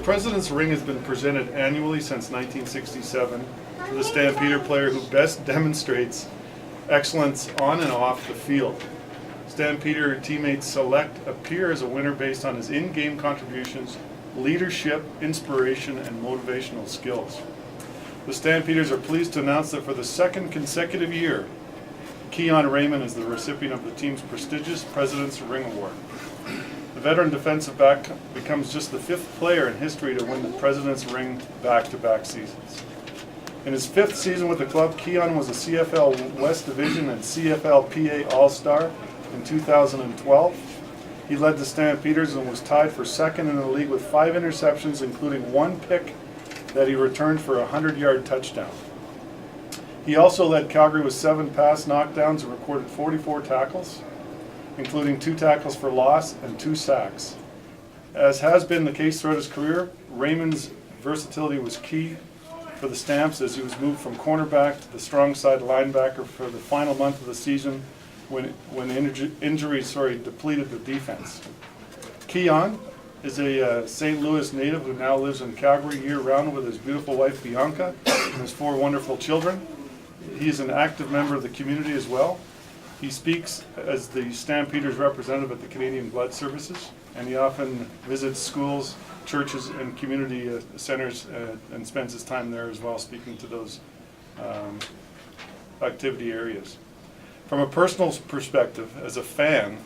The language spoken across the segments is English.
President's Ring has been presented annually since 1967 to the Stampeder player who best demonstrates excellence on and off the field. Stampeder teammates select a peer as a winner based on his in-game contributions, leadership, inspiration, and motivational skills. The Stampeders are pleased to announce that for the second consecutive year, Keon Raymond is the recipient of the team's prestigious President's Ring Award. The veteran defensive back becomes just the fifth player in history to win the President's Ring back-to-back seasons. In his fifth season with the club, Keon was a CFL West Division and CFL PA All-Star in 2012. He led the Stampeders and was tied for second in the league with 5 interceptions, including 1 pick that he returned for a 100-yard touchdown. He also led Calgary with 7 pass knockdowns and recorded 44 tackles, including 2 tackles for loss and 2 sacks. As has been the case throughout his career, Raymond's versatility was key for the Stamps as he was moved from cornerback to the strong side linebacker for the final month of the season when injuries depleted the defense. Keon is a St. Louis native who now lives in Calgary year-round with his beautiful wife Bianca and his 4 wonderful children. He is an active member of the community as well. He speaks as the Stampeders representative at the Canadian Blood Services, and he often visits schools, churches, and community centers and spends his time there as well, speaking to those activity areas. From a personal perspective, as a fan,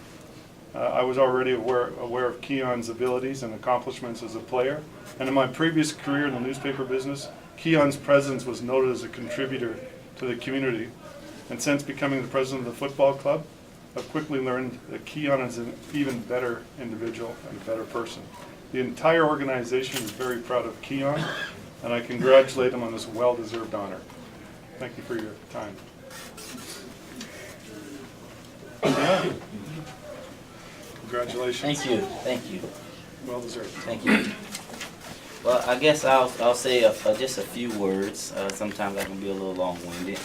I was already aware of Keon's abilities and accomplishments as a player, and in my previous career in the newspaper business, Keon's presence was noted as a contributor to the community. And since becoming the president of the football club, I've quickly learned that Keon is an even better individual and a better person. The entire organization is very proud of Keon, and I congratulate him on this well-deserved honor. Thank you for your time. Yeah. Congratulations. Thank you. Thank you. Well deserved. Thank you. Well, I guess I'll say just a few words. Sometimes I can be a little long-winded,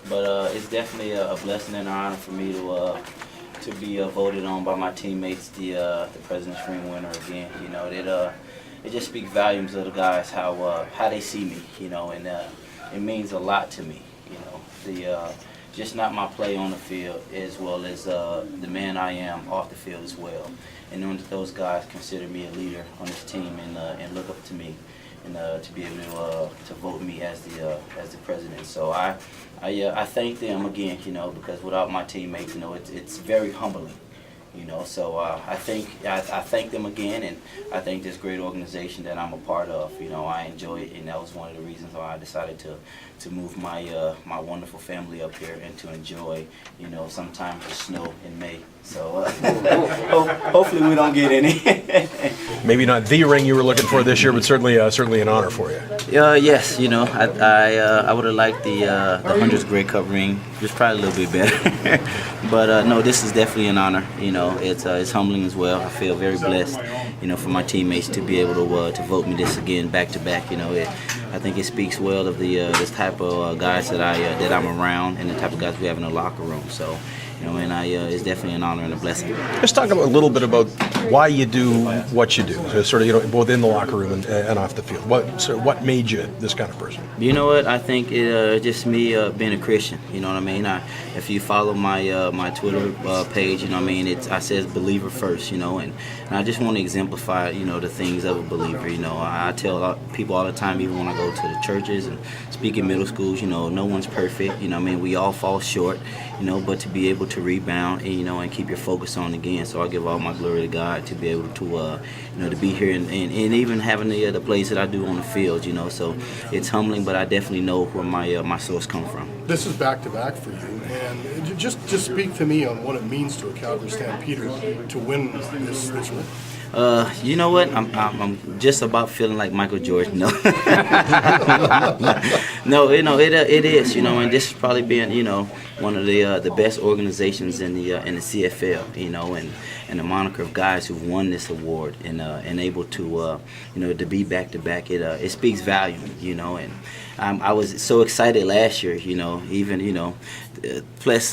but it's definitely a blessing and an honor for me to be voted on by my teammates the President's Ring winner again. You know, it just speaks volumes of the guys how they see me. You know, and it means a lot to me. You know, just not my play on the field as well as the man I am off the field as well. And knowing that those guys consider me a leader on this team and look up to me and to be able to vote me as the president. So I thank them again, you know, because without my teammates, you know, it's very humbling. You know, so I thank them again, and I thank this great organization that I'm a part of. You know, I enjoy it, and that was one of the reasons why I decided to move my my wonderful family up here and to enjoy, you know, sometimes the snow in May. So hopefully we don't get any. Maybe not the ring you were looking for this year, but certainly an honor for you. Yes, you know, I would have liked the 100th Grey Cup ring, just probably a little bit better. But no, this is definitely an honor. You know, it's humbling as well. I feel very blessed, you know, for my teammates to be able to vote me this again back to back. You know, I think it speaks well of the this type of guys that I'm around and the type of guys we have in the locker room. So, you know, and it's definitely an honor and a blessing. Let's talk a little bit about why you do what you do, so sort of, you know, both in the locker room and off the field. What made you this kind of person? You know what? I think it just me being a Christian. You know what I mean? If you follow my my Twitter page, you know what I mean, I says believer first. You know, and I just want to exemplify, you know, the things of a believer. You know, I tell people all the time, even when I go to the churches and speak in middle schools, you know, no one's perfect. You know what I mean? We all fall short. You know, but to be able to rebound and, you know, and keep your focus on again. So I give all my glory to God to be able to, you know, to be here and even having the plays that I do on the field, you know. So it's humbling, but I definitely know where my source comes from. This is back-to-back for you, and just speak to me on what it means to a Calgary Stampeder to win this ring. You know what? I'm just about feeling like Michael Jordan. No, no, you know, it is. You know, and this is probably being, you know, one of the best organizations in the CFL. You know, and the moniker of guys who've won this award and able to you know, to be back to back. It speaks volume. You know, and I was so excited last year. You know, even, you know. Plus,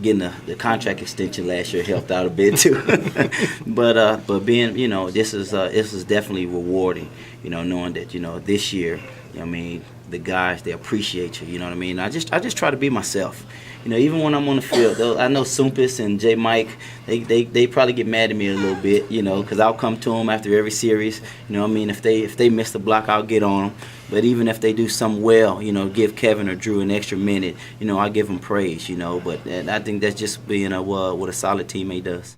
getting the contract extension last year helped out a bit too. but being man, you know, this is definitely rewarding, you know, knowing that, you know, this year, you know what I mean, the guys, they appreciate you, you know what I mean? I just try to be myself. You know, even when I'm on the field, though, I know Sumpus and J. Mike, they probably get mad at me a little bit, you know, because I'll come to them after every series. You know what I mean? If they miss the block, I'll get on them. But even if they do something well, you know, give Kevin or Drew an extra minute, you know, I give them praise, you know. But I think that's just being what a solid teammate does.